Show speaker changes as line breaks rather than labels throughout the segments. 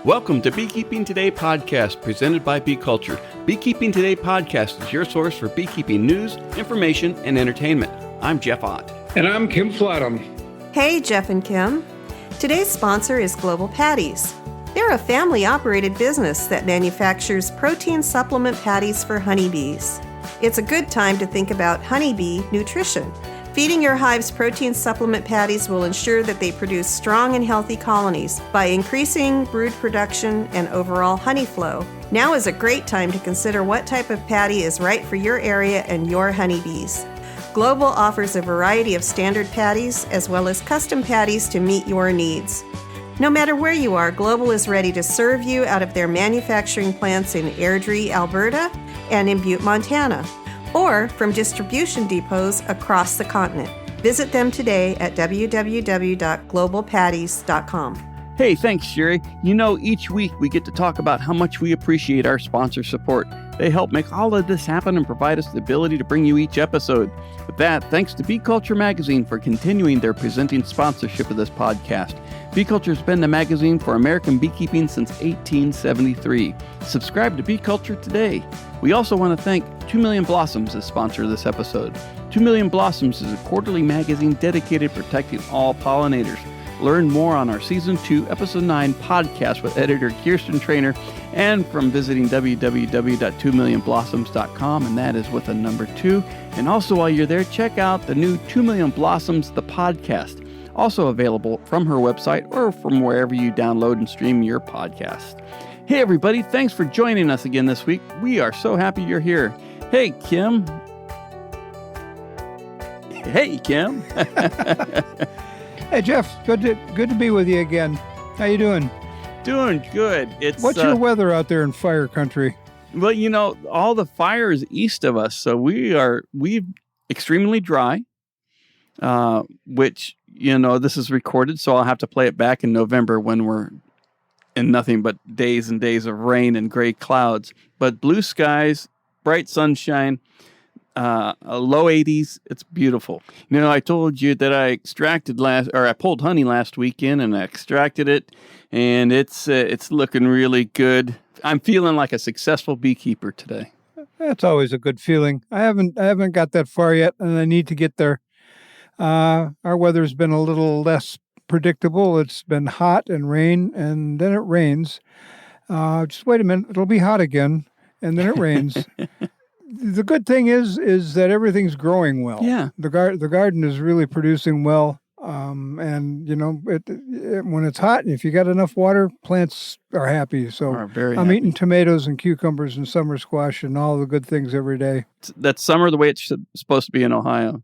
Welcome to Beekeeping Today podcast presented by Bee Culture. Beekeeping Today podcast is your source for beekeeping news, information, and entertainment. I'm Jeff Ott.
And I'm Kim Flatham.
Hey, Jeff and Kim. Today's sponsor is Global Patties. They're a family-operated business that manufactures protein supplement patties for honeybees. It's a good time to think about honeybee nutrition. Feeding your hive's protein supplement patties will ensure that they produce strong and healthy colonies by increasing brood production and overall honey flow. Now is a great time to consider what type of patty is right for your area and your honeybees. Global offers a variety of standard patties as well as custom patties to meet your needs. No matter where you are, Global is ready to serve you out of their manufacturing plants in Airdrie, Alberta, and in Butte, Montana, or from distribution depots across the continent. Visit them today at www.globalpatties.com.
Hey, thanks, Sherry. You know, each week we get to talk about how much we appreciate our sponsor support. They help make all of this happen and provide us the ability to bring you each episode. With that, thanks to Bee Culture Magazine for continuing their presenting sponsorship of this podcast. Bee Culture has been the magazine for American beekeeping since 1873. Subscribe to Bee Culture today. We also want to thank 2 Million Blossoms as sponsor of this episode. 2 Million Blossoms is a quarterly magazine dedicated to protecting all pollinators. Learn more on our Season 2, Episode 9 podcast with editor Kirsten Trainer and from visiting www.2millionblossoms.com, and that is with a number 2. And also while you're there, check out the new 2 Million Blossoms, the podcast, also available from her website or from wherever you download and stream your podcast. Hey everybody, thanks for joining us again this week. We are so happy you're here. Hey Kim. Hey Kim.
Hey Jeff, good to be with you again. How you doing?
Doing good.
What's your weather out there in fire country?
Well, you know, all the fire is east of us, so we're extremely dry. Which, you know, this is recorded, so I'll have to play it back in November when we're in nothing but days and days of rain and gray clouds. But blue skies, bright sunshine, low 80s. It's beautiful. You know, I told you that I pulled honey last weekend and I extracted it, and it's looking really good. I'm feeling like a successful beekeeper today.
That's always a good feeling. I haven't got that far yet, and I need to get there. Our weather's been a little less predictable. It's been hot and rain, and then it rains. Just wait a minute. It'll be hot again, and then it rains. The good thing is that everything's growing well. Yeah. The garden is really producing well. And, you know, when it's hot, if you got enough water, plants are happy. So I'm eating tomatoes and cucumbers and summer squash and all the good things every day.
That's summer the way it's supposed to be in Ohio.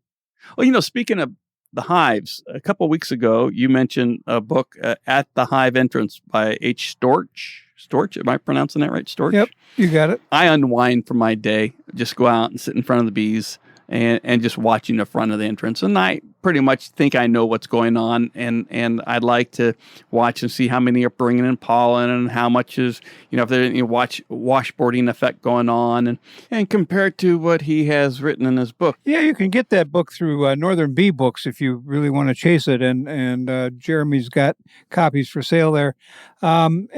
Well, you know, speaking of the hives, a couple of weeks ago, you mentioned a book, At the Hive Entrance by H. Storch. Storch, am I pronouncing that right? Storch?
Yep, you got it.
I unwind from my day, just go out and sit in front of the bees and just watching the front of the entrance. And I pretty much think I know what's going on, and I'd like to watch and see how many are bringing in pollen and how much is, you know, if there's any washboarding effect going on, and compare it to what he has written in his book.
Yeah, you can get that book through Northern Bee Books if you really want to chase it, and Jeremy's got copies for sale there. And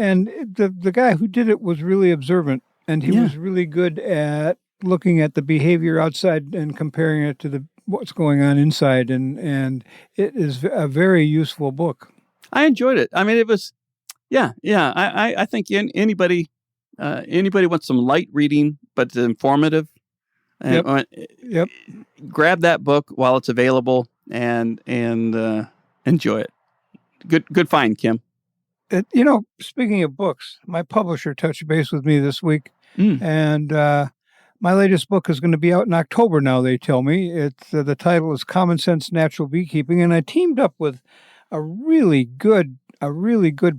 the guy who did it was really observant, and he was really good at looking at the behavior outside and comparing it to what's going on inside, and it is a very useful book.
I enjoyed it. I mean, it was, I think anybody wants some light reading, but it's informative.
Yep.
Grab that book while it's available and enjoy it. Good find, Kim.
You know, speaking of books, my publisher touched base with me this week, and my latest book is going to be out in October now, they tell me. The title is Common Sense Natural Beekeeping, and I teamed up with a really good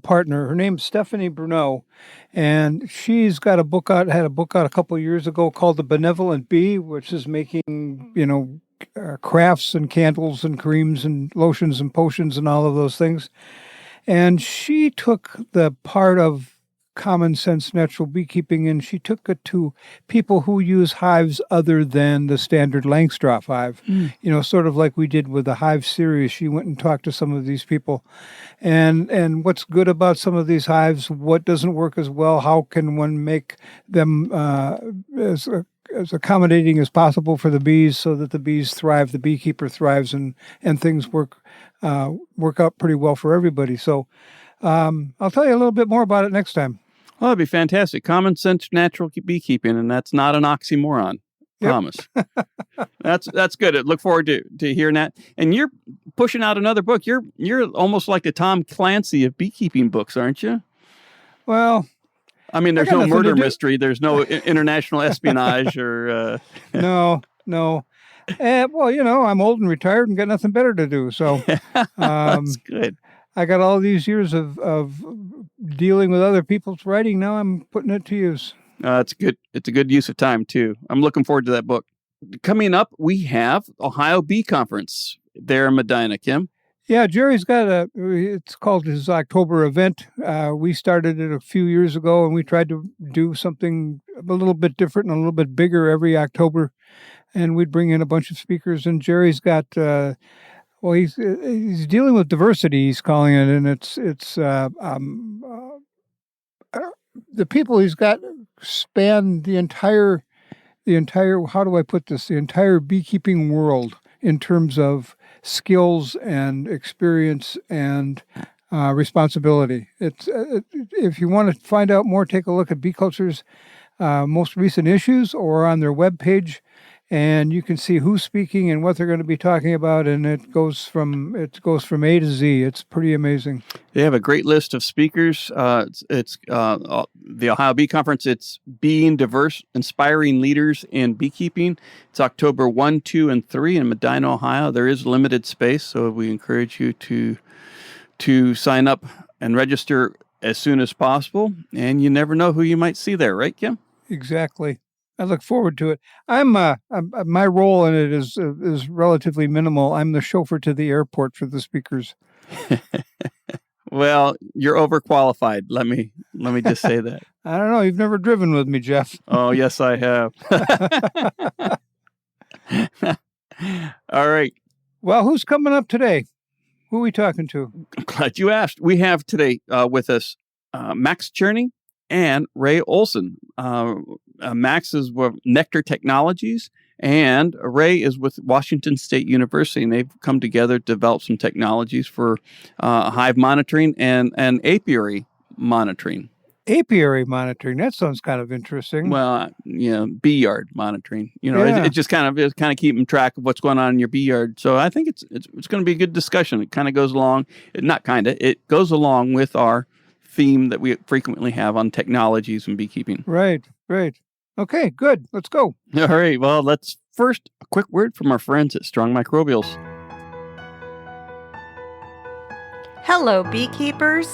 partner. Her name's Stephanie Bruneau, and she's got had a book out a couple of years ago called The Benevolent Bee, which is making, you know, crafts and candles and creams and lotions and potions and all of those things. And she took the part of common sense natural beekeeping, and she took it to people who use hives other than the standard Langstroth hive. Sort of like we did with the Hive series. She went and talked to some of these people, and what's good about some of these hives, what doesn't work as well, how can one make them as accommodating as possible for the bees so that the bees thrive, the beekeeper thrives, and things work out pretty well for everybody. So I'll tell you a little bit more about it next time.
Well, that'd be fantastic. Common sense natural beekeeping, and that's not an oxymoron.
Yep.
Promise. That's good. I look forward to hearing that. And you're pushing out another book. You're almost like the Tom Clancy of beekeeping books, aren't you?
Well,
I mean, there's no murder mystery. There's no international espionage or...
No. Well, I'm old and retired and got nothing better to do. So
that's good.
I got all these years of dealing with other people's writing. Now I'm putting it to use.
It's good. It's a good use of time, too. I'm looking forward to that book. Coming up, we have Ohio Bee Conference there in Medina, Kim.
Yeah, Jerry's got it's called his October event. We started it a few years ago, and we tried to do something a little bit different and a little bit bigger every October. And we'd bring in a bunch of speakers, and Jerry's got... he's dealing with diversity. He's calling it, and it's the people he's got span the entire. How do I put this? The entire beekeeping world in terms of skills and experience and responsibility. If you want to find out more, take a look at Bee Culture's most recent issues or on their webpage. And you can see who's speaking and what they're going to be talking about, and it goes from A to Z. It's pretty amazing. They
have a great list of speakers. It's the Ohio Bee Conference. It's Being Diverse, Inspiring Leaders in Beekeeping. It's October 1, 2, and 3 in Medina, Ohio. There is limited space, so we encourage you to sign up and register as soon as possible. And you never know who you might see there, right, Kim?
Exactly. I look forward to it. My role in it is relatively minimal. I'm the chauffeur to the airport for the speakers.
Well, you're overqualified. Let me just say that.
I don't know. You've never driven with me, Jeff.
Oh, yes, I have. All right.
Well, who's coming up today? Who are we talking to?
I'm glad you asked. We have today with us Max Cherney and Rae Olson. Max is with Nectar Technologies, and Rae is with Washington State University, and they've come together to develop some technologies for hive monitoring and apiary monitoring.
Apiary monitoring, that sounds kind of interesting.
Well, beeyard monitoring. It just kind of keeping track of what's going on in your beeyard. So I think it's going to be a good discussion. It kind of goes along, it goes along with our theme that we frequently have on technologies and beekeeping.
Right. Okay, good. Let's go.
All right. Well, let's first a quick word from our friends at Strong Microbials.
Hello, beekeepers.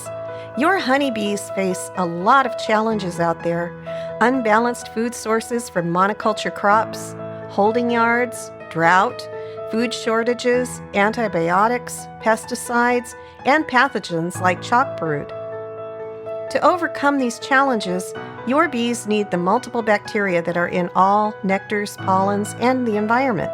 Your honeybees face a lot of challenges out there. Unbalanced food sources from monoculture crops, holding yards, drought, food shortages, antibiotics, pesticides, and pathogens like chalk brood. To overcome these challenges, your bees need the multiple bacteria that are in all nectars, pollens, and the environment.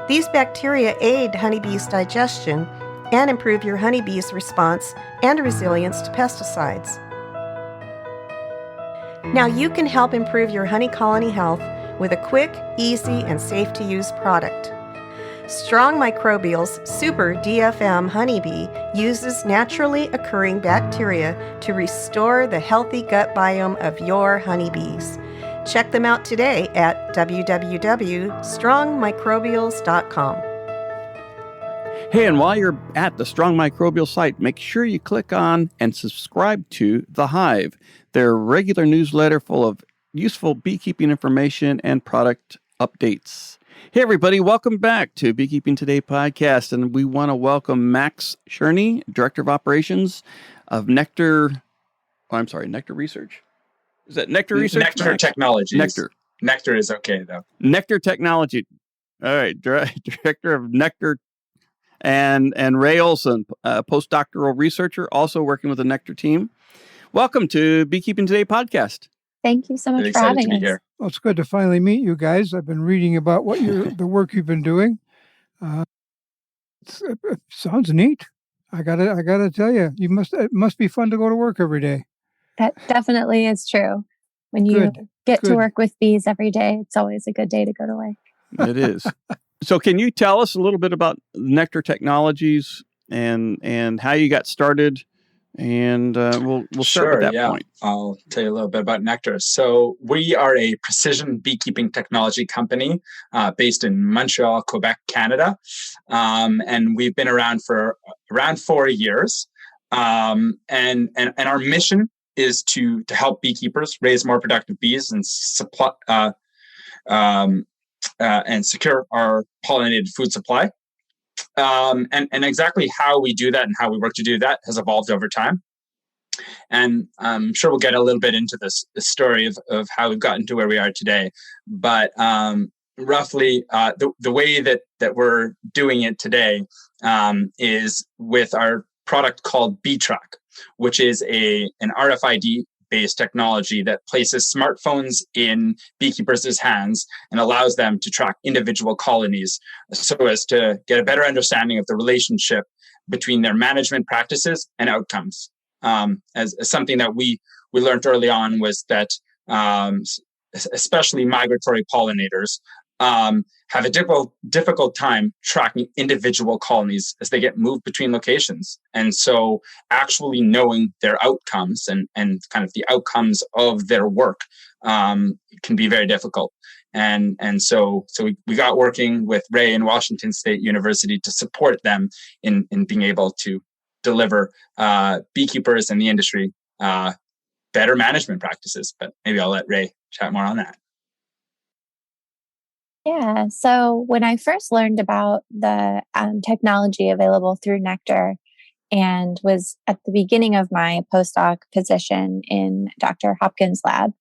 These bacteria aid honeybees' digestion and improve your honeybees' response and resilience to pesticides. Now you can help improve your honey colony health with a quick, easy, and safe-to-use product. Strong Microbials Super DFM Honeybee uses naturally occurring bacteria to restore the healthy gut biome of your honeybees. Check them out today at www.strongmicrobials.com.
Hey, and while you're at the Strong Microbial site, make sure you click on and subscribe to The Hive, their regular newsletter full of useful beekeeping information and product updates. Hey, everybody, welcome back to Beekeeping Today podcast, and we want to welcome Max Cherney, Director of Operations of Nectar Research? Is that Nectar Research?
Nectar Technologies. Nectar is okay, though.
Nectar Technology. All right, Director of Nectar, and Rae Olson, a postdoctoral researcher, also working with the Nectar team. Welcome to Beekeeping Today podcast.
Thank you so much
Really
for
excited
having
to be
us.
here.
Well, it's good to finally meet you guys. I've been reading about what the work you've been doing. It sounds neat. I gotta tell you, it must be fun to go to work every day.
That definitely is true. When you get to work with bees every day, it's always a good day to go to work.
It is. So can you tell us a little bit about Nectar Technologies and how you got started? And we'll start with that point.
I'll tell you a little bit about Nectar. So we are a precision beekeeping technology company based in Montreal, Quebec, Canada. And we've been around for around 4 years. And our mission is to help beekeepers raise more productive bees and supply and secure our pollinated food supply. And exactly how we do that and how we work to do that has evolved over time. And I'm sure we'll get a little bit into the story of how we've gotten to where we are today. But roughly, the way that we're doing it today is with our product called BeeTrack, which is an RFID-based technology that places smartphones in beekeepers' hands and allows them to track individual colonies so as to get a better understanding of the relationship between their management practices and outcomes. As something that we learned early on was that especially migratory pollinators have a difficult time tracking individual colonies as they get moved between locations. And so actually knowing their outcomes and kind of the outcomes of their work can be very difficult. And so we got working with Rae and Washington State University to support them in being able to deliver beekeepers and the industry better management practices. But maybe I'll let Rae chat more on that.
Yeah. So when I first learned about the technology available through Nectar and was at the beginning of my postdoc position in Dr. Hopkins' lab,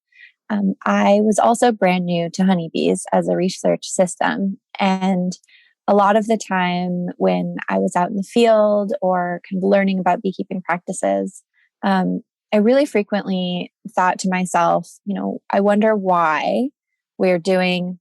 I was also brand new to honeybees as a research system. And a lot of the time when I was out in the field or kind of learning about beekeeping practices, I really frequently thought to myself, I wonder why we're doing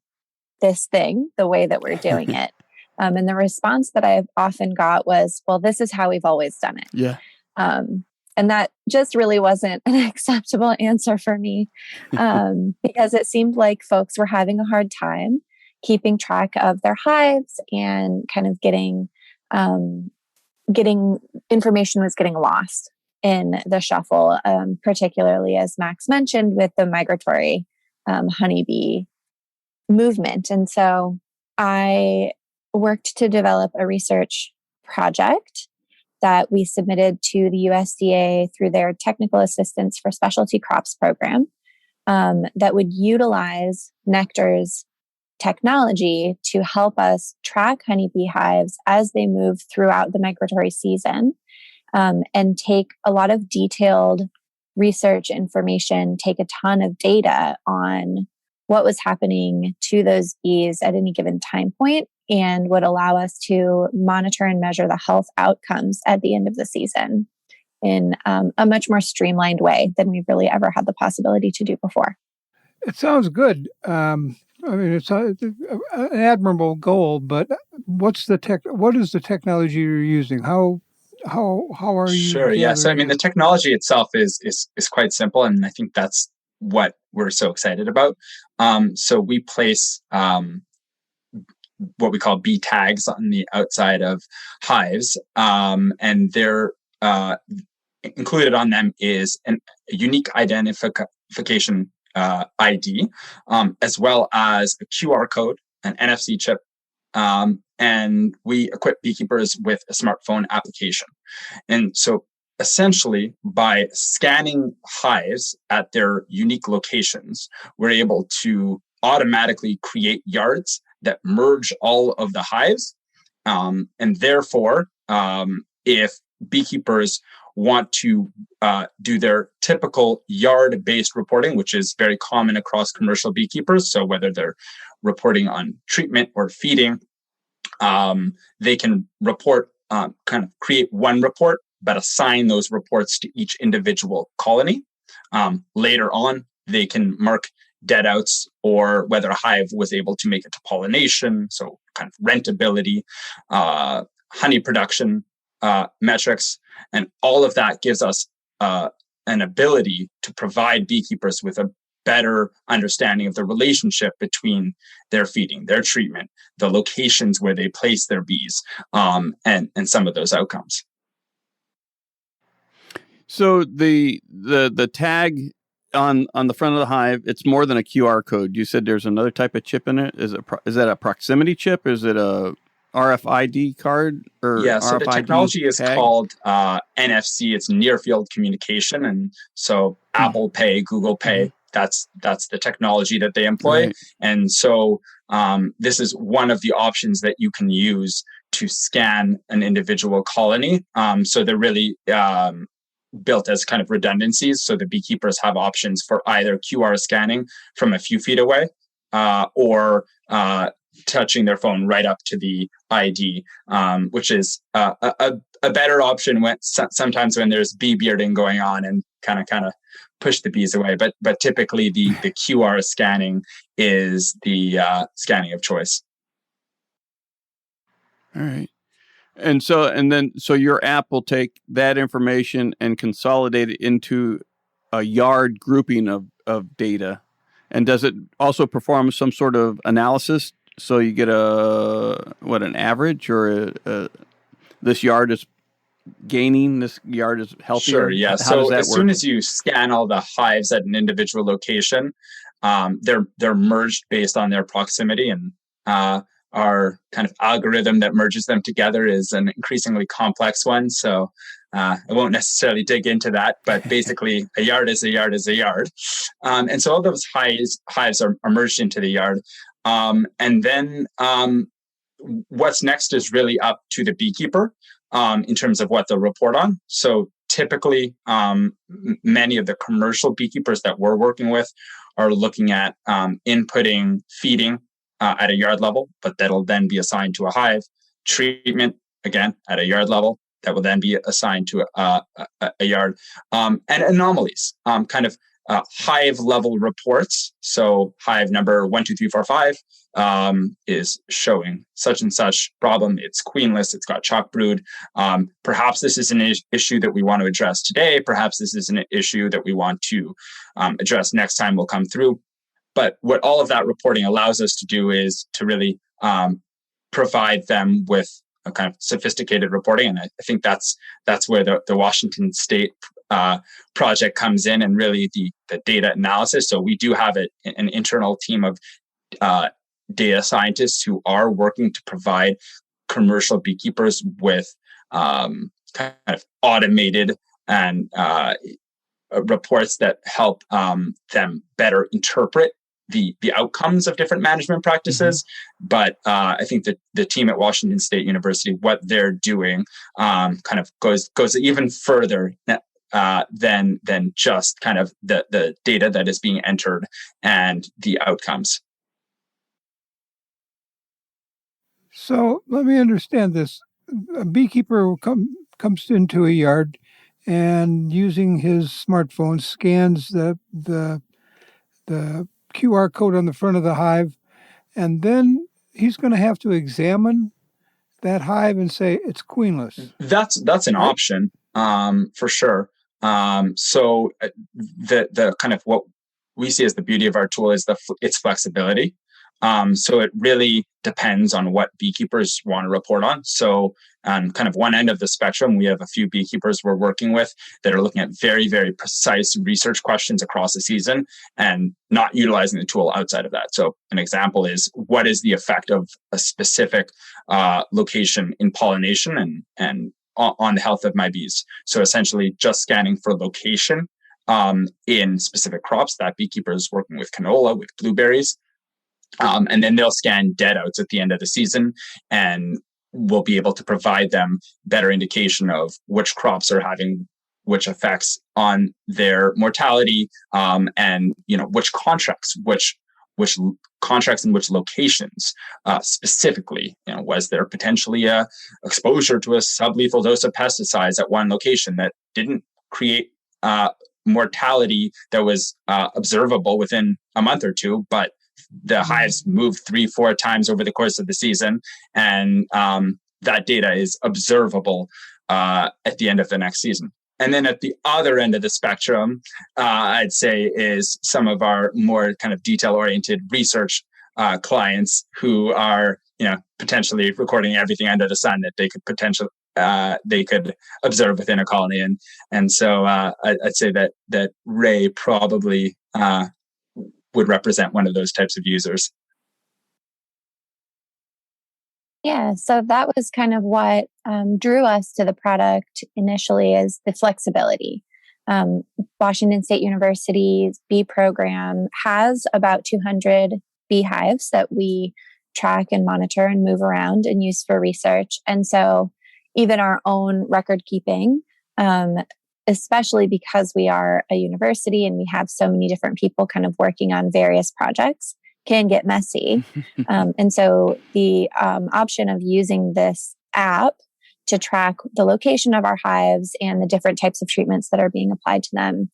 this thing the way that we're doing it. And the response that I've often got was, well, this is how we've always done it.
Yeah.
And that just really wasn't an acceptable answer for me because it seemed like folks were having a hard time keeping track of their hives and kind of getting information was getting lost in the shuffle, particularly as Max mentioned with the migratory honeybee movement. And so I worked to develop a research project that we submitted to the USDA through their Technical Assistance for Specialty Crops program that would utilize Nectar's technology to help us track honeybee hives as they move throughout the migratory season and take a lot of detailed research information, take a ton of data on what was happening to those bees at any given time point and would allow us to monitor and measure the health outcomes at the end of the season in a much more streamlined way than we've really ever had the possibility to do before.
It sounds good. It's an admirable goal, but what is the technology you're using? How are you?
Sure. Yeah. So the technology itself is quite simple, and I think that's what we're so excited about. So we place what we call bee tags on the outside of hives, and they're included on them is a unique identification ID, as well as a QR code, an NFC chip, and we equip beekeepers with a smartphone application. And so essentially, by scanning hives at their unique locations, we're able to automatically create yards that merge all of the hives. And therefore, if beekeepers want to do their typical yard-based reporting, which is very common across commercial beekeepers, so whether they're reporting on treatment or feeding, they can report, kind of create one report but assign those reports to each individual colony. Later on, they can mark dead outs or whether a hive was able to make it to pollination, so kind of rentability, honey production metrics, and all of that gives us an ability to provide beekeepers with a better understanding of the relationship between their feeding, their treatment, the locations where they place their bees, and some of those outcomes.
So the tag on the front of the hive, it's more than a QR code. You said there's another type of chip in it. Is that a proximity chip? Is it a RFID card or
yeah? So
RFID
the technology is
tag?
called NFC. It's near field communication, and so Apple Pay, Google Pay. That's the technology that they employ, right. And so this is one of the options that you can use to scan an individual colony. So they're really built as kind of redundancies. So the beekeepers have options for either QR scanning from a few feet away or touching their phone right up to the ID, which is a better option when sometimes when there's bee bearding going on and kind of push the bees away. But typically the QR scanning is the scanning of choice.
All right. And so your app will take that information and consolidate it into a yard grouping of data. And does it also perform some sort of analysis? So you get an average or this yard is gaining, this yard is healthier?
Sure, yeah.
How
so
does that
as
work?
Soon as you scan all the hives at an individual location, they're merged based on their proximity, and our kind of algorithm that merges them together is an increasingly complex one. So I won't necessarily dig into that, but basically a yard is a yard is a yard. And so all those hives are merged into the yard. And then what's next is really up to the beekeeper in terms of what they'll report on. So typically, many of the commercial beekeepers that we're working with are looking at inputting feeding at a yard level, but that'll then be assigned to a hive. Treatment, again, at a yard level, that will then be assigned to a yard. And anomalies, kind of hive level reports. So hive number 12345 is showing such and such problem. It's queenless. It's got chalk brood. Perhaps this is an issue that we want to address today. Perhaps this is an issue that we want to address next time we'll come through. But what all of that reporting allows us to do is to really provide them with a kind of sophisticated reporting. And I think that's where the Washington State project comes in, and really the data analysis. So we do have an internal team of data scientists who are working to provide commercial beekeepers with kind of automated and reports that help them better interpret the outcomes of different management practices. Mm-hmm. But I think that the team at Washington State University, what they're doing kind of goes even further than just kind of the data that is being entered and the outcomes.
So let me understand this. A beekeeper comes into a yard and using his smartphone scans the QR code on the front of the hive, and then he's going to have to examine that hive and say it's queenless.
That's an option for sure. So the kind of what we see as the beauty of our tool is its flexibility. So it really depends on what beekeepers want to report on. So on kind of one end of the spectrum, we have a few beekeepers we're working with that are looking at very, very precise research questions across the season and not utilizing the tool outside of that. So an example is, what is the effect of a specific location in pollination and on the health of my bees? So essentially just scanning for location in specific crops. That beekeeper is working with canola, with blueberries. And then they'll scan dead outs at the end of the season, and we'll be able to provide them better indication of which crops are having which effects on their mortality, and which contracts, which contracts in which locations specifically. Was there potentially a exposure to a sublethal dose of pesticides at one location that didn't create mortality that was observable within a month or two, but the hives moved 3-4 times over the course of the season, and that data is observable at the end of the next season. And then at the other end of the spectrum, I'd say is some of our more kind of detail-oriented research clients who are, potentially recording everything under the sun that they could observe within a colony. And so I'd say that Rae probably would represent one of those types of users.
Yeah, so that was kind of what drew us to the product initially, is the flexibility. Washington State University's bee program has about 200 beehives that we track and monitor and move around and use for research. And so even our own record keeping, especially because we are a university and we have so many different people kind of working on various projects, can get messy. And so the option of using this app to track the location of our hives and the different types of treatments that are being applied to them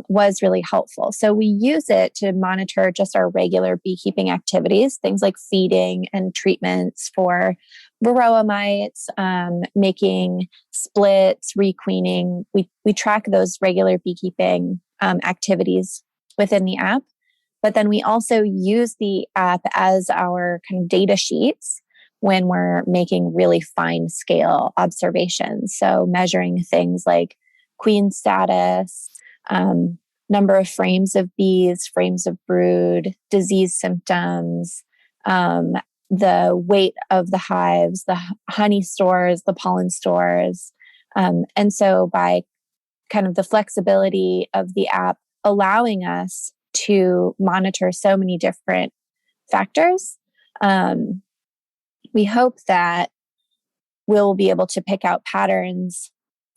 was really helpful. So we use it to monitor just our regular beekeeping activities, things like feeding and treatments for varroa mites, making splits, requeening. We track those regular beekeeping activities within the app. But then we also use the app as our kind of data sheets when we're making really fine scale observations. So measuring things like queen status, number of frames of bees, frames of brood, disease symptoms, the weight of the hives, the honey stores, the pollen stores. And so by kind of the flexibility of the app allowing us to monitor so many different factors, we hope that we'll be able to pick out patterns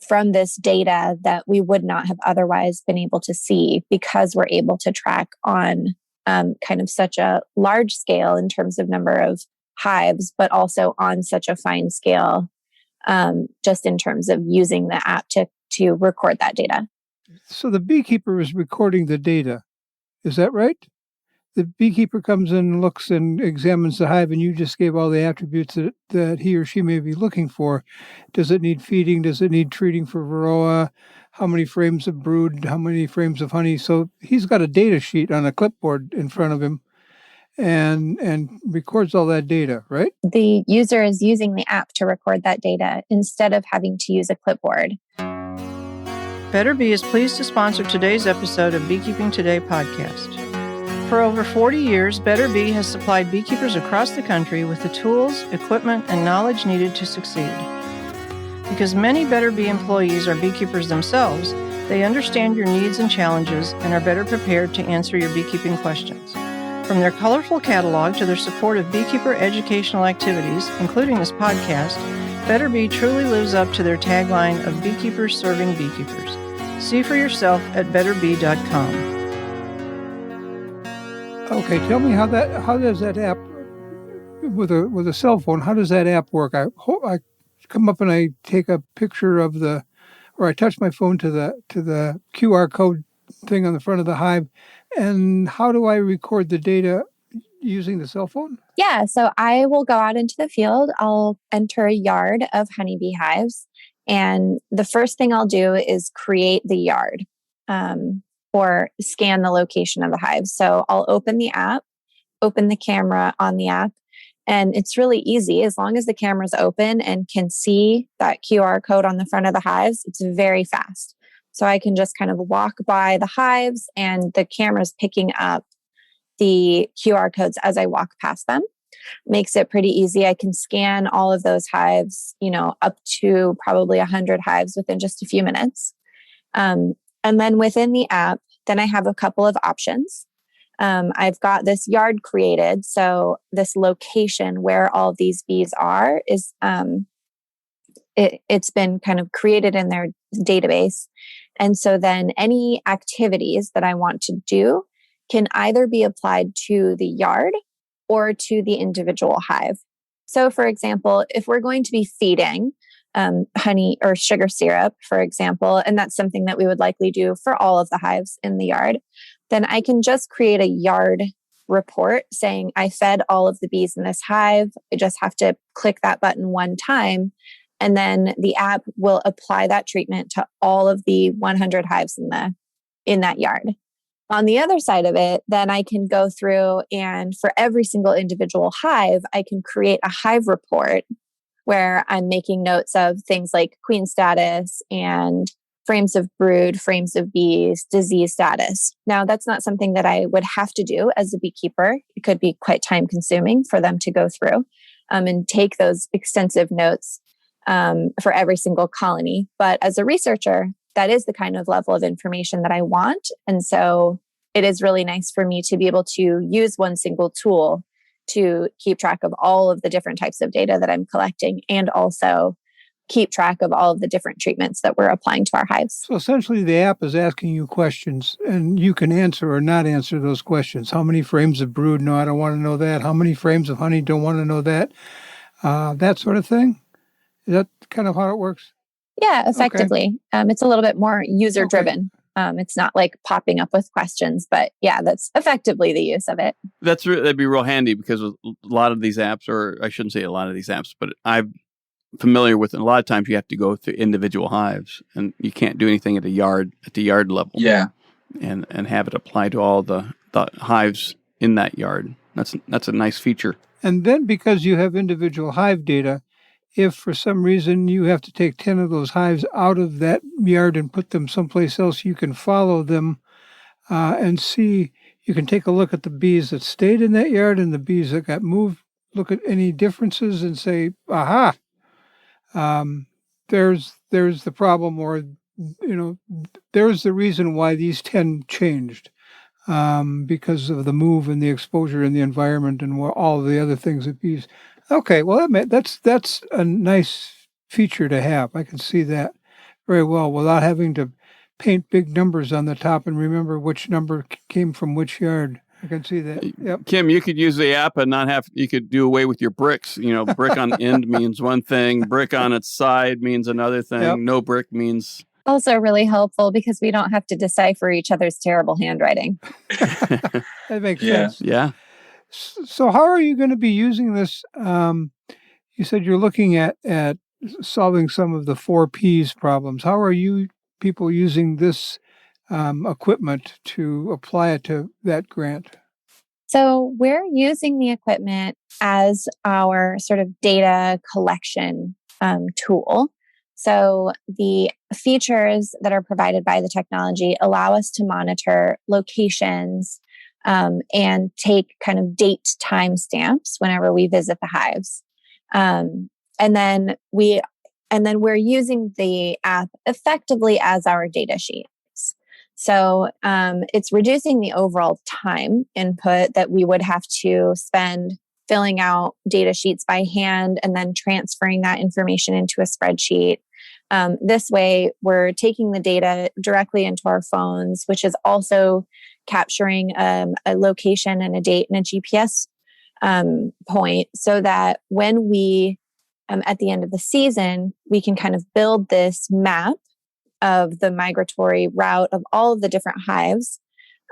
from this data that we would not have otherwise been able to see, because we're able to track on kind of such a large scale in terms of number of hives, but also on such a fine scale, just in terms of using the app to record that data.
So the beekeeper is recording the data. Is that right? The beekeeper comes in, looks and examines the hive, and you just gave all the attributes that he or she may be looking for. Does it need feeding? Does it need treating for varroa? How many frames of brood? How many frames of honey? So he's got a data sheet on a clipboard in front of him and records all that data, right?
The user is using the app to record that data instead of having to use a clipboard.
Better Bee is pleased to sponsor today's episode of Beekeeping Today podcast. For over 40 years, Better Bee has supplied beekeepers across the country with the tools, equipment, and knowledge needed to succeed. Because many Better Bee employees are beekeepers themselves, they understand your needs and challenges and are better prepared to answer your beekeeping questions. From their colorful catalog to their support of beekeeper educational activities, including this podcast, Better Bee truly lives up to their tagline of beekeepers serving beekeepers. See for yourself at betterbee.com.
Okay, tell me how does that app with a cell phone? How does that app work? I come up and I take a picture of or I touch my phone to the QR code thing on the front of the hive, and how do I record the data using the cell phone?
Yeah, so I will go out into the field. I'll enter a yard of honeybee hives. And the first thing I'll do is create the yard or scan the location of the hive. So I'll open the app, open the camera on the app. And it's really easy. As long as the camera's open and can see that QR code on the front of the hives, it's very fast. So I can just kind of walk by the hives and the camera's picking up the QR codes as I walk past them. Makes it pretty easy. I can scan all of those hives, up to probably 100 hives within just a few minutes. And then within the app, then I have a couple of options. I've got this yard created. So this location where all of these bees are is, it's been kind of created in their database. And so then any activities that I want to do can either be applied to the yard or to the individual hive. So, for example, if we're going to be feeding honey or sugar syrup, for example, and that's something that we would likely do for all of the hives in the yard, then I can just create a yard report saying I fed all of the bees in this hive. I just have to click that button one time, and then the app will apply that treatment to all of the 100 hives in that yard. On the other side of it, then I can go through and for every single individual hive, I can create a hive report where I'm making notes of things like queen status and frames of brood, frames of bees, disease status. Now, that's not something that I would have to do as a beekeeper. It could be quite time consuming for them to go through and take those extensive notes for every single colony. But as a researcher, that is the kind of level of information that I want. And so it is really nice for me to be able to use one single tool to keep track of all of the different types of data that I'm collecting and also keep track of all of the different treatments that we're applying to our hives.
So essentially the app is asking you questions and you can answer or not answer those questions. How many frames of brood? No, I don't want to know that. How many frames of honey? Don't want to know that. That sort of thing. Is that kind of how it works?
Yeah, effectively. Okay. It's a little bit more user driven. Okay. It's not like popping up with questions, but yeah, that's effectively the use of it.
That'd be real handy because a lot of these apps, or I shouldn't say a lot of these apps, but I'm familiar with, and a lot of times you have to go through individual hives and you can't do anything at the yard level.
Yeah.
And have it apply to all the hives in that yard. That's a nice feature.
And then because you have individual hive data, if for some reason you have to take 10 of those hives out of that yard and put them someplace else, you can follow them and see, you can take a look at the bees that stayed in that yard and the bees that got moved, look at any differences and say, aha, there's the problem, or, there's the reason why these 10 changed because of the move and the exposure in the environment and all the other things that bees. Okay, well, that's a nice feature to have. I can see that very well without having to paint big numbers on the top and remember which number came from which yard. I can see that. Yep.
Kim, you could use the app and you could do away with your bricks. Brick on the end means one thing, brick on its side means another thing, yep. No brick means...
Also really helpful because we don't have to decipher each other's terrible handwriting.
That makes sense.
Yeah.
So how are you going to be using this? You said you're looking at solving some of the 4 Ps problems. How are you people using this equipment to apply it to that grant?
So we're using the equipment as our sort of data collection tool. So the features that are provided by the technology allow us to monitor locations and take kind of date timestamps whenever we visit the hives. And then we're using the app effectively as our data sheets. So it's reducing the overall time input that we would have to spend filling out data sheets by hand and then transferring that information into a spreadsheet. This way, we're taking the data directly into our phones, which is also capturing a location and a date and a GPS point so that when we, at the end of the season, we can kind of build this map of the migratory route of all of the different hives.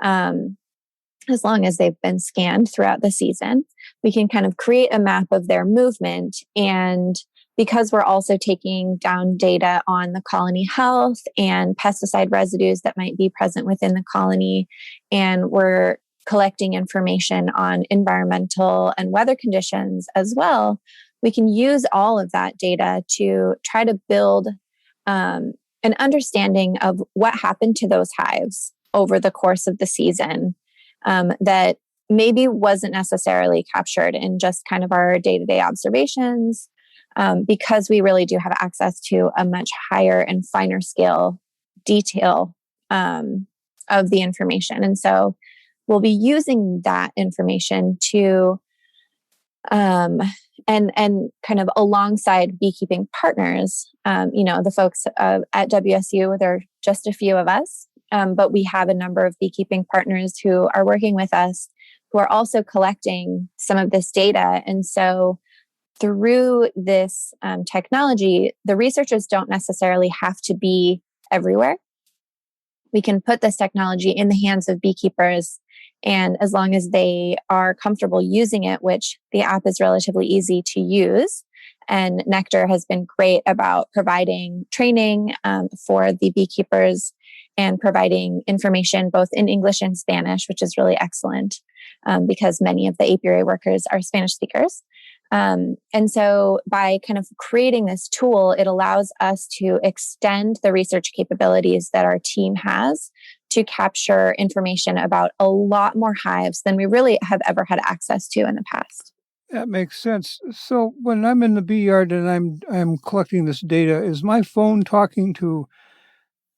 As long as they've been scanned throughout the season, we can kind of create a map of their movement. And because we're also taking down data on the colony health and pesticide residues that might be present within the colony, and we're collecting information on environmental and weather conditions as well, we can use all of that data to try to build an understanding of what happened to those hives over the course of the season that maybe wasn't necessarily captured in just kind of our day-to-day observations, because we really do have access to a much higher and finer scale detail of the information. And so we'll be using that information to and kind of alongside beekeeping partners, the folks at WSU, there are just a few of us But we have a number of beekeeping partners who are working with us who are also collecting some of this data. And so through this technology, the researchers don't necessarily have to be everywhere. We can put this technology in the hands of beekeepers, and as long as they are comfortable using it, which the app is relatively easy to use, and Nectar has been great about providing training for the beekeepers and providing information both in English and Spanish, which is really excellent because many of the apiary workers are Spanish speakers. And so by kind of creating this tool, it allows us to extend the research capabilities that our team has to capture information about a lot more hives than we really have ever had access to in the past.
That makes sense. So when I'm in the bee yard and I'm collecting this data, is my phone talking to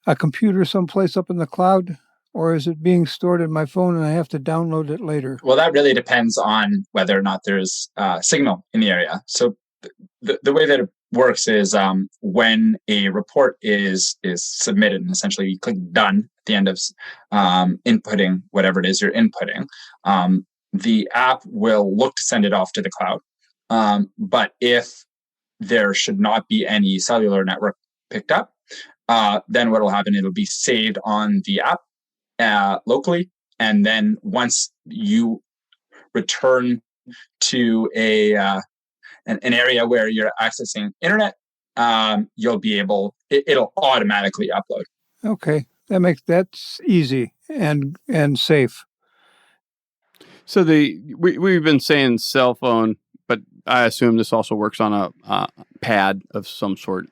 a computer someplace up in the cloud? Or is it being stored in my phone and I have to download it later?
Well, that really depends on whether or not there's signal in the area. So the way that it works is when a report is submitted, and essentially you click done at the end of inputting whatever it is you're inputting, the app will look to send it off to the cloud. But if there should not be any cellular network picked up, then what will happen, it'll be saved on the app locally. And then once you return to an area where you're accessing internet, you'll be able, it'll automatically upload.
Okay. That's easy and safe.
So we've been saying cell phone, but I assume this also works on a pad of some sort,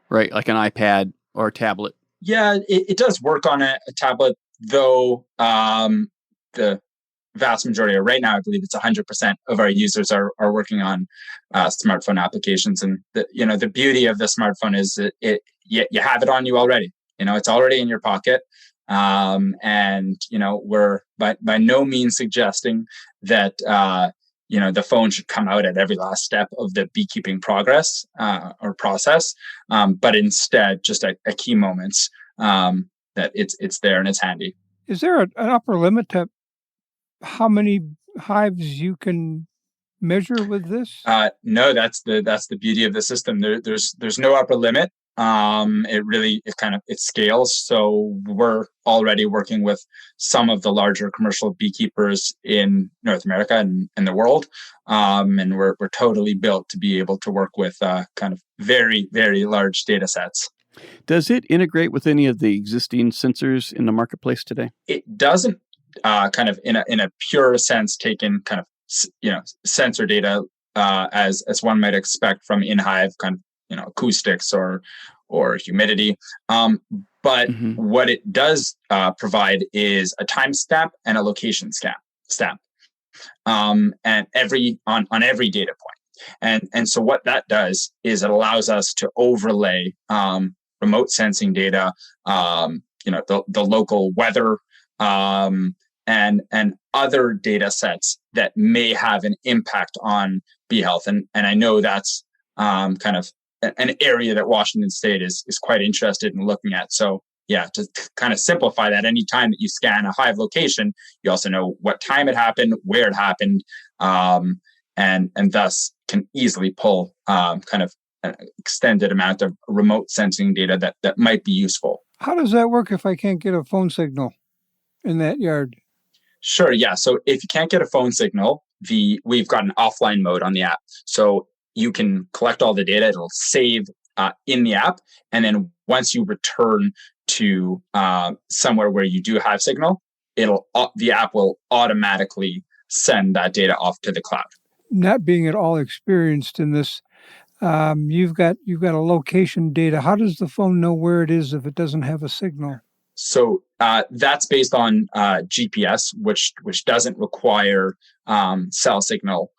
right? Like an iPad or a tablet.
Yeah, it does work on a tablet, though the vast majority, or right now, I believe it's 100% of our users are working on smartphone applications. And the beauty of the smartphone is that you have it on you already. It's already in your pocket. And we're by no means suggesting that the phone should come out at every last step of the beekeeping progress or process, but instead just at key moments that it's there and it's handy.
Is there an upper limit to how many hives you can measure with this?
No, that's the beauty of the system. There's no upper limit. It scales. So we're already working with some of the larger commercial beekeepers in North America and the world. And we're totally built to be able to work with kind of very, very large data sets.
Does it integrate with any of the existing sensors in the marketplace today?
It doesn't kind of in a pure sense take in kind of sensor data as one might expect from in-hive kind of acoustics or humidity. But what it does provide is a timestamp and a location stamp, and on every data point. And so what that does is it allows us to overlay remote sensing data, the local weather, and other data sets that may have an impact on bee health. And I know that's kind of an area that Washington State is quite interested in looking at. So yeah, to kind of simplify that, anytime that you scan a hive location, you also know what time it happened, where it happened, and thus can easily pull kind of an extended amount of remote sensing data that might be useful.
How does that work if I can't get a phone signal in that yard?
Sure, yeah. So if you can't get a phone signal, we've got an offline mode on the app. So you can collect all the data, it'll save in the app. And then once you return to somewhere where you do have signal, the app will automatically send that data off to the cloud.
Not being at all experienced in this, you've got a location data. How does the phone know where it is if it doesn't have a signal?
So that's based on GPS, which doesn't require cell signal.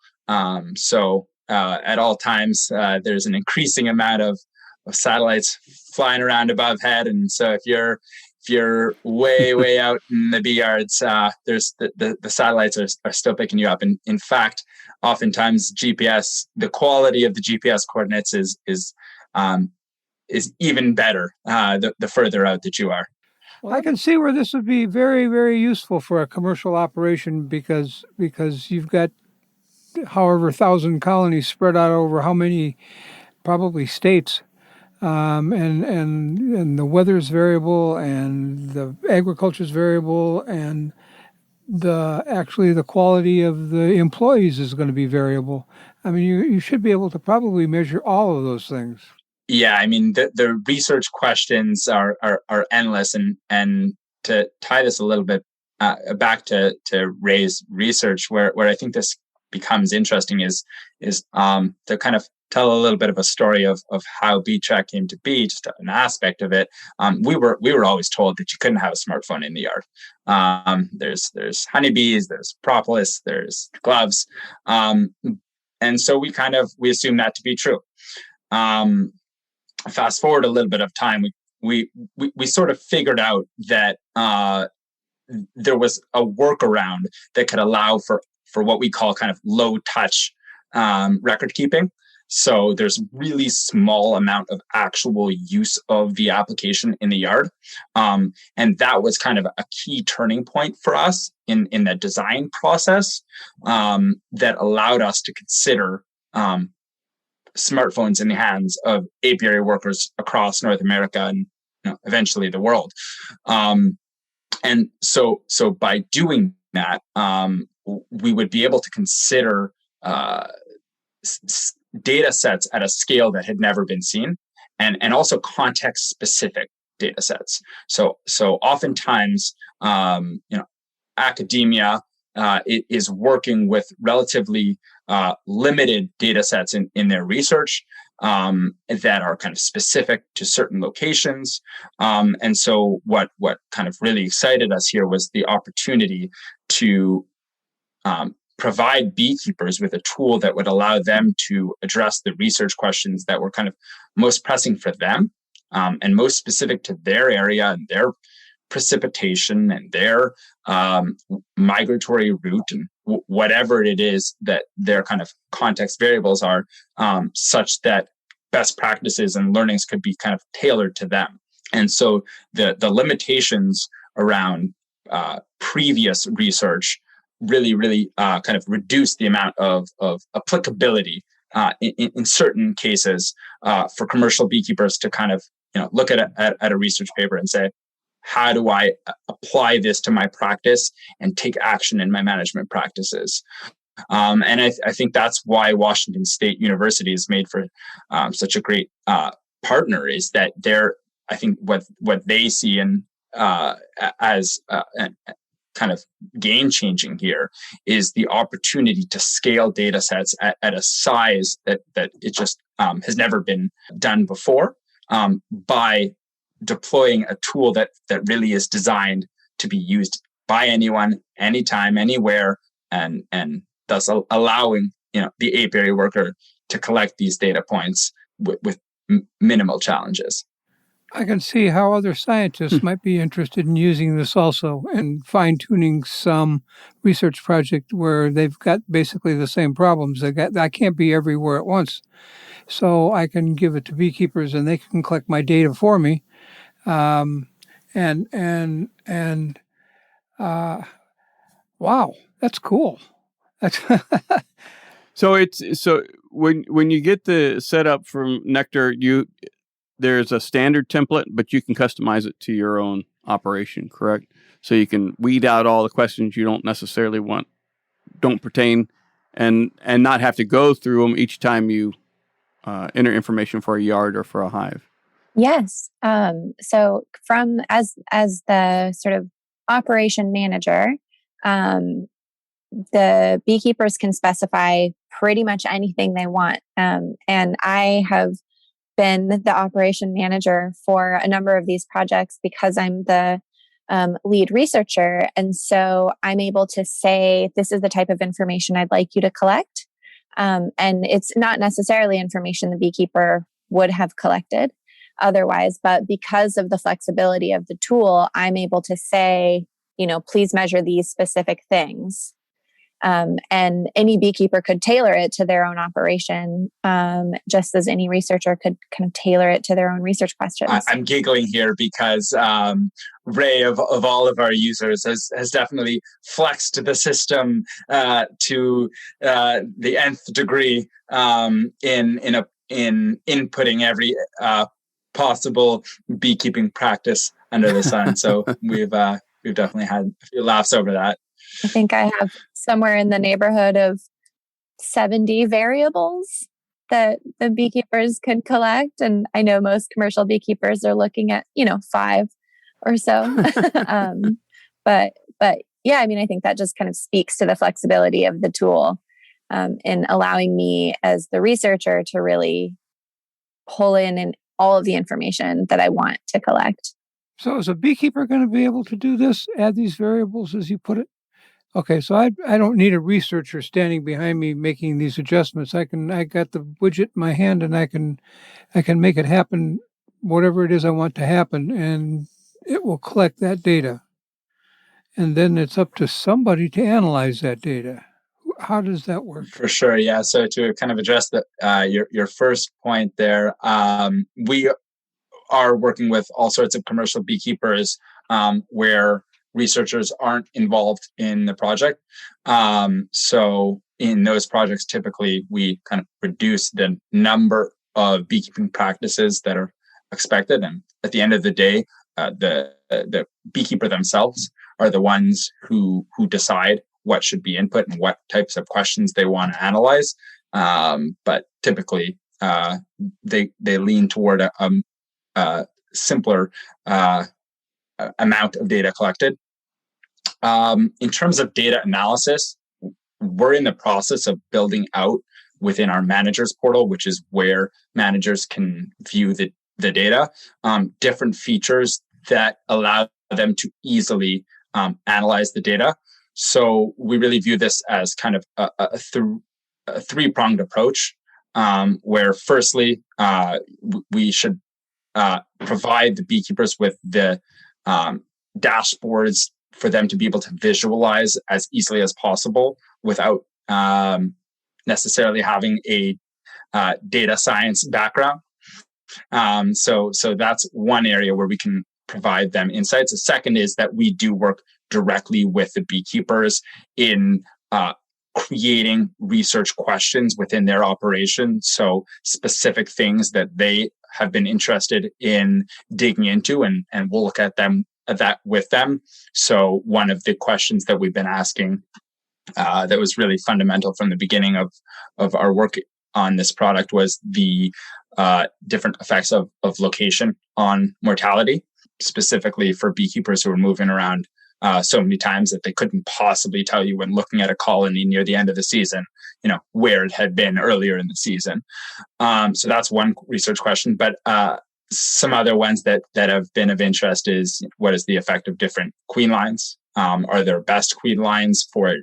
So at all times, there's an increasing amount of satellites flying around above head, and so if you're way out in the beeyards, there's the satellites are still picking you up. And in fact, oftentimes GPS, the quality of the GPS coordinates is even better the further out that you are.
Well, I can see where this would be very, very useful for a commercial operation because you've got however 1,000 colonies spread out over how many probably states, and the weather is variable, and the agriculture is variable, and the quality of the employees is going to be variable. I mean, you should be able to probably measure all of those things.
Yeah, I mean the research questions are endless, and to tie this a little bit back to Rae's research, where I think this becomes interesting is to kind of tell a little bit of a story of how BeeTrack came to be, just an aspect of it. We were always told that you couldn't have a smartphone in the yard. There's honeybees, there's propolis, there's gloves, and so we assumed that to be true. Fast forward a little bit of time, we sort of figured out that there was a workaround that could allow for what we call kind of low touch record keeping. So there's really small amount of actual use of the application in the yard. And that was kind of a key turning point for us in the design process that allowed us to consider smartphones in the hands of apiary workers across North America and eventually the world. And so by doing that, we would be able to consider data sets at a scale that had never been seen, and also context specific data sets. So oftentimes, academia is working with relatively limited data sets in their research that are kind of specific to certain locations. And so what kind of really excited us here was the opportunity to provide beekeepers with a tool that would allow them to address the research questions that were kind of most pressing for them, and most specific to their area and their precipitation and their migratory route and whatever it is that their kind of context variables are, such that best practices and learnings could be kind of tailored to them. And so the limitations around previous research really kind of reduce the amount of applicability in certain cases for commercial beekeepers to kind of look at a research paper and say, how do I apply this to my practice and take action in my management practices? And I think that's why Washington State University is made for such a great partner, is that I think what they see as kind of game changing here is the opportunity to scale data sets at a size that it just has never been done before, by deploying a tool that really is designed to be used by anyone, anytime, anywhere, and thus allowing the apiary worker to collect these data points with minimal challenges.
I can see how other scientists might be interested in using this also and fine-tuning some research project where they've got basically the same problems. I can't be everywhere at once. So I can give it to beekeepers and they can collect my data for me. Wow, that's cool.
So when you get the setup from Nectar, there's a standard template, but you can customize it to your own operation, correct? So you can weed out all the questions you don't necessarily don't pertain, and not have to go through them each time you enter information for a yard or for a hive.
Yes. So as the sort of operation manager, the beekeepers can specify pretty much anything they want. And I have been the operation manager for a number of these projects because I'm the lead researcher. And so I'm able to say, this is the type of information I'd like you to collect. And it's not necessarily information the beekeeper would have collected otherwise, but because of the flexibility of the tool, I'm able to say, please measure these specific things. And any beekeeper could tailor it to their own operation, just as any researcher could kind of tailor it to their own research questions.
I'm giggling here because Rae, of all of our users, has definitely flexed the system to the nth degree in inputting every possible beekeeping practice under the sun. So we've definitely had a few laughs over that.
I think I have somewhere in the neighborhood of 70 variables that the beekeepers could collect. And I know most commercial beekeepers are looking at, 5 or so. But yeah, I mean, I think that just kind of speaks to the flexibility of the tool in allowing me as the researcher to really pull in all of the information that I want to collect.
So is a beekeeper going to be able to do this, add these variables as you put it? Okay, so I don't need a researcher standing behind me making these adjustments. I got the widget in my hand and I can make it happen, whatever it is I want to happen, and it will collect that data. And then it's up to somebody to analyze that data. How does that work?
For sure, yeah. So to kind of address your first point there, we are working with all sorts of commercial beekeepers where researchers aren't involved in the project. So in those projects, typically we kind of reduce the number of beekeeping practices that are expected. And at the end of the day, the beekeeper themselves are the ones who decide what should be input and what types of questions they want to analyze. But typically they lean toward a simpler amount of data collected. In terms of data analysis, we're in the process of building out within our managers portal, which is where managers can view the data, different features that allow them to easily analyze the data. So we really view this as kind of a three-pronged approach, where firstly, we should provide the beekeepers with the dashboards for them to be able to visualize as easily as possible without necessarily having a data science background. So that's one area where we can provide them insights. The second is that we do work directly with the beekeepers in creating research questions within their operation. So specific things that they have been interested in digging into, and we'll look at that with them. So one of the questions that we've been asking that was really fundamental from the beginning of our work on this product was the different effects of location on mortality, specifically for beekeepers who are moving around so many times that they couldn't possibly tell you when looking at a colony near the end of the season, where it had been earlier in the season. So that's one research question. But some other ones that have been of interest is, what is the effect of different queen lines? Are there best queen lines for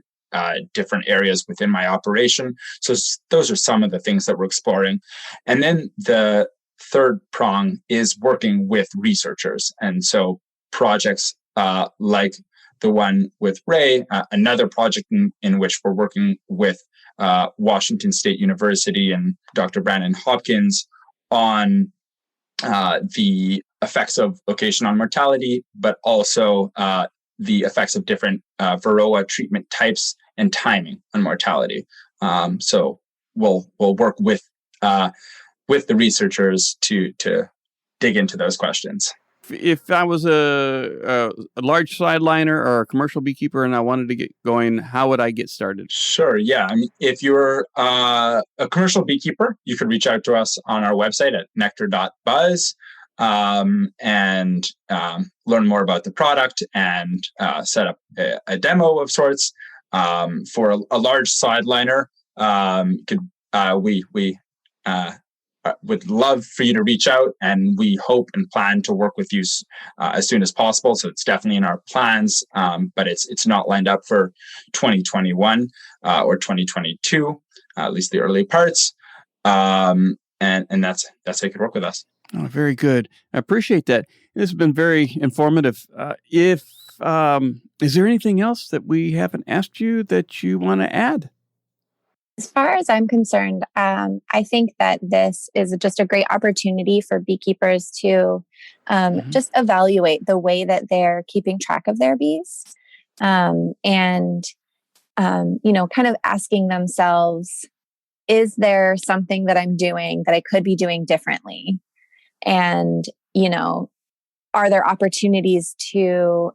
different areas within my operation? So those are some of the things that we're exploring. And then the third prong is working with researchers. And so projects like the one with Rae, another project in which we're working with Washington State University and Dr. Brandon Hopkins on the effects of location on mortality, but also the effects of different Varroa treatment types and timing on mortality. So we'll work with the researchers to dig into those questions.
If I was a large sideliner or a commercial beekeeper and I wanted to get going, how would I get started?
Sure. Yeah. I mean, if you're a commercial beekeeper, you could reach out to us on our website at nectar.buzz and learn more about the product and set up a demo of sorts. For a large sideliner, we would love for you to reach out, and we hope and plan to work with you as soon as possible. So it's definitely in our plans, but it's not lined up for 2021 or 2022, at least the early parts. And that's how you could work with us.
Oh, very good. I appreciate that. This has been very informative. If is there anything else that we haven't asked you that you want to add?
As far as I'm concerned, I think that this is just a great opportunity for beekeepers to just evaluate the way that they're keeping track of their bees, and kind of asking themselves, is there something that I'm doing that I could be doing differently? And, are there opportunities to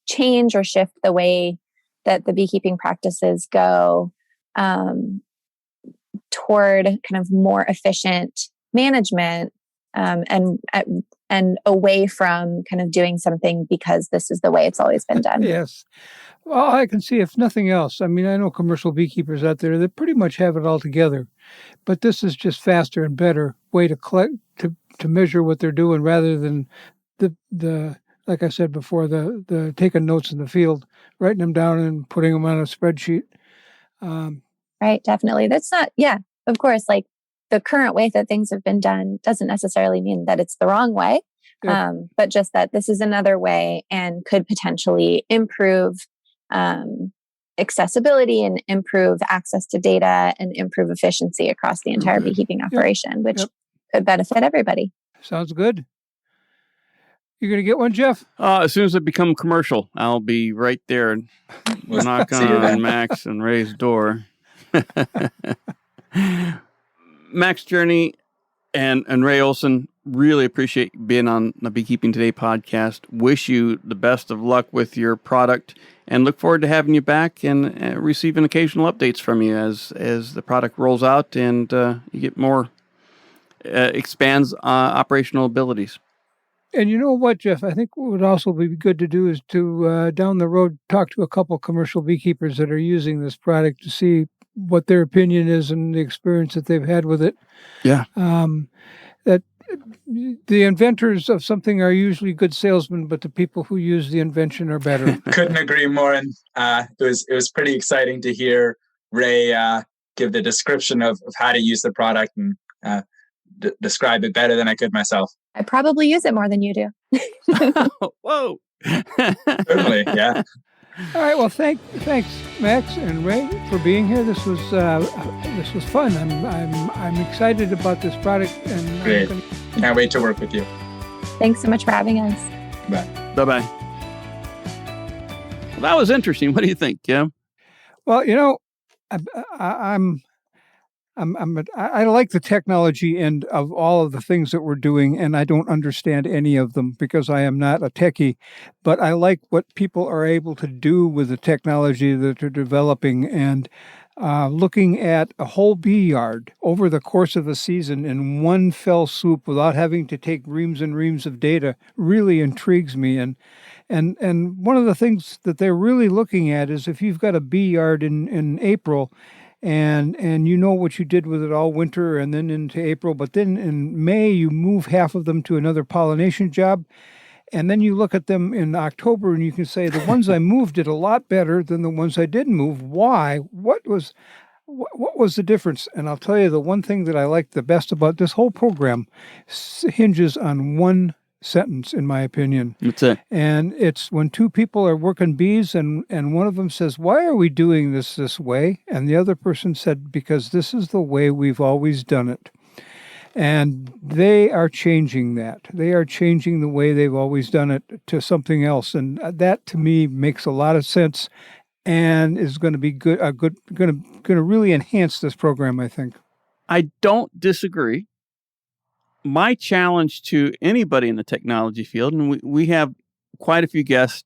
change or shift the way that the beekeeping practices go toward kind of more efficient management, and away from kind of doing something because this is the way it's always been done?
Yes. Well, I can see, if nothing else, I mean, I know commercial beekeepers out there that pretty much have it all together, but this is just faster and better way to collect, to measure what they're doing, rather than the like I said before, the taking notes in the field, writing them down and putting them on a spreadsheet.
Right, definitely. That's not, of course, like the current way that things have been done doesn't necessarily mean that it's the wrong way, but just that this is another way and could potentially improve accessibility and improve access to data and improve efficiency across the entire beekeeping operation, which could benefit everybody.
Sounds good. You're going to get one, Jeff?
As soon as it becomes commercial, I'll be right there and knock on Max and Rae's door. Max Cherney and Rae Olson, really appreciate being on the Beekeeping Today podcast. Wish you the best of luck with your product and look forward to having you back and receiving occasional updates from you as the product rolls out and you get more, expands operational abilities.
And you know what, Jeff? I think what would also be good to do is to, down the road, talk to a couple commercial beekeepers that are using this product to see what their opinion is and the experience that they've had with it. Yeah. That the inventors of something are usually good salesmen, but the people who use the invention are better.
Couldn't agree more. And it was pretty exciting to hear Rae give the description of how to use the product and describe it better than I could myself.
I probably use it more than you do.
Whoa.
Certainly, yeah.
All right. Well, thanks, Max and Rae, for being here. This was fun. I'm excited about this product. And
great. Can't wait to work with you.
Thanks so much for having us.
Bye.
Bye-bye. Well, that was interesting. What do you think, Kim?
Well, I like the technology end of all of the things that we're doing, and I don't understand any of them because I am not a techie, but I like what people are able to do with the technology that they're developing, and looking at a whole bee yard over the course of a season in one fell swoop without having to take reams and reams of data really intrigues me. And one of the things that they're really looking at is if you've got a bee yard in April, and you know what you did with it all winter and then into April, but then in May you move half of them to another pollination job, and then you look at them in October and you can say the ones I moved did a lot better than the ones I didn't move. Why? What was the difference? And I'll tell you, the one thing that I like the best about this whole program hinges on one sentence, in my opinion.
That's it.
And it's when two people are working bees and one of them says, "Why are we doing this way?" And the other person said, "Because this is the way we've always done it." And they are changing that. They are changing the way they've always done it to something else. And that to me makes a lot of sense and is going to be going to really enhance this program, I think.
I don't disagree. My challenge to anybody in the technology field, and we have quite a few guests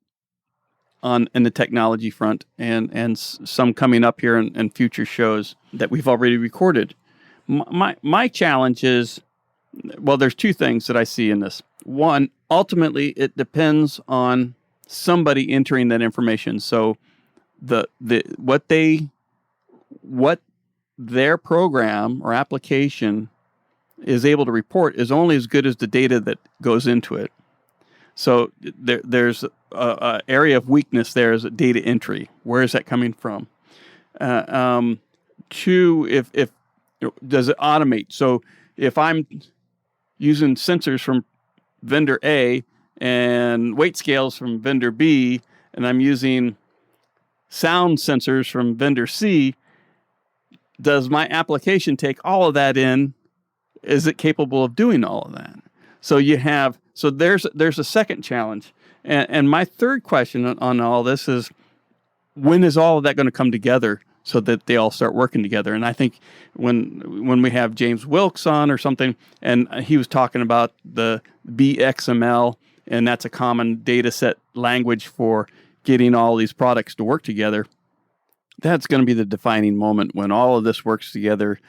in the technology front, and some coming up here in future shows that we've already recorded. My challenge is, well, there's two things that I see in this. One, ultimately, it depends on somebody entering that information. So what their program or application is able to report is only as good as the data that goes into it. So there's a area of weakness there is data entry. Where is that coming from? Two, if does it automate? So if I'm using sensors from vendor A and weight scales from vendor B, and I'm using sound sensors from vendor C, does my application take all of that in? Is it capable of doing all of that? So there's a second challenge. And my third question on all this is, when is all of that going to come together so that they all start working together? And I think when we have James Wilkes on or something, and he was talking about the BXML, and that's a common data set language for getting all these products to work together, that's going to be the defining moment when all of this works together,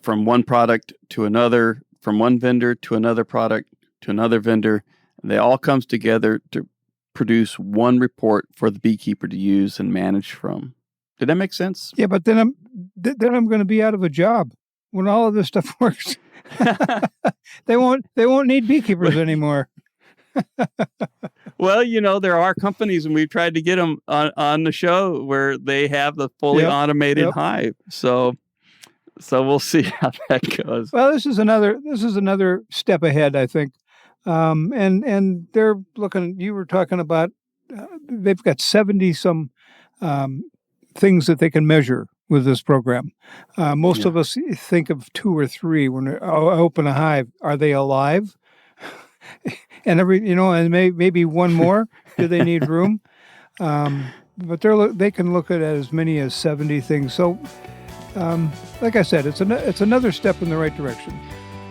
from one product to another, from one vendor to another product to another vendor. And they all comes together to produce one report for the beekeeper to use and manage from. Did that make sense?
Yeah, but then I'm going to be out of a job when all of this stuff works. They won't need beekeepers anymore.
Well, there are companies, and we've tried to get them on the show where they have the fully automated hive. So we'll see how that goes.
Well, this is another step ahead, I think. And they're looking. You were talking about they've got 70 some things that they can measure with this program. Most of us think of 2 or 3 when I open a hive. Are they alive? And and maybe one more. Do they need room? But they can look at as many as 70 things. So, like I said, it's another step in the right direction.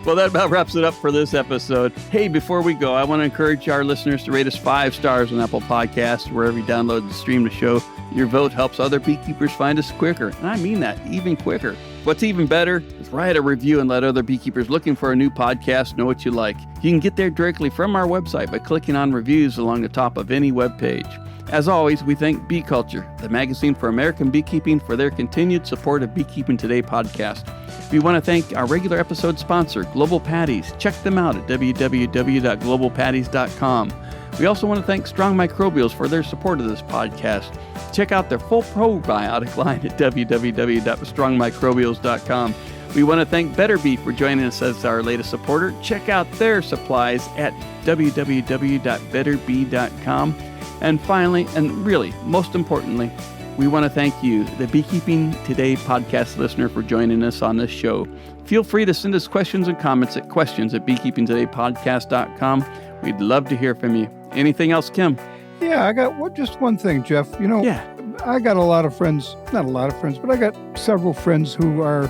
Well, that about wraps it up for this episode. Hey, before we go, I want to encourage our listeners to rate us 5 stars on Apple Podcasts, wherever you download and stream the show. Your vote helps other beekeepers find us quicker. And I mean that, even quicker. What's even better is write a review and let other beekeepers looking for a new podcast know what you like. You can get there directly from our website by clicking on reviews along the top of any web page. As always, we thank Bee Culture, the magazine for American beekeeping, for their continued support of Beekeeping Today podcast. We want to thank our regular episode sponsor, Global Patties. Check them out at www.globalpatties.com. We also want to thank Strong Microbials for their support of this podcast. Check out their full probiotic line at www.strongmicrobials.com. We want to thank Better Bee for joining us as our latest supporter. Check out their supplies at www.betterbee.com. And finally, and really most importantly, we want to thank you, the Beekeeping Today podcast listener, for joining us on this show. Feel free to send us questions and comments at questions@beekeepingtodaypodcast.com. We'd love to hear from you. Anything else, Kim?
Yeah, I got just one thing, Jeff. I got a lot of friends, not a lot of friends, but I got several friends who are,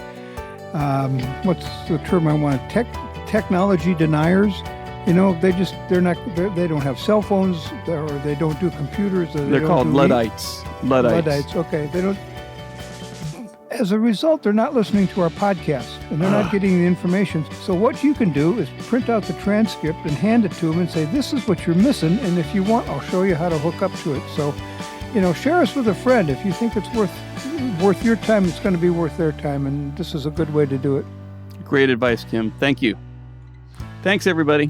what's the term I want? Technology deniers. They don't have cell phones, or they don't do computers.
They're called Luddites.
Luddites. Okay. They don't. As a result, they're not listening to our podcast, and they're not getting the information. So what you can do is print out the transcript and hand it to them and say, "This is what you're missing, and if you want, I'll show you how to hook up to it." So, share us with a friend. If you think it's worth your time, it's going to be worth their time, and this is a good way to do it.
Great advice, Kim. Thank you. Thanks, everybody.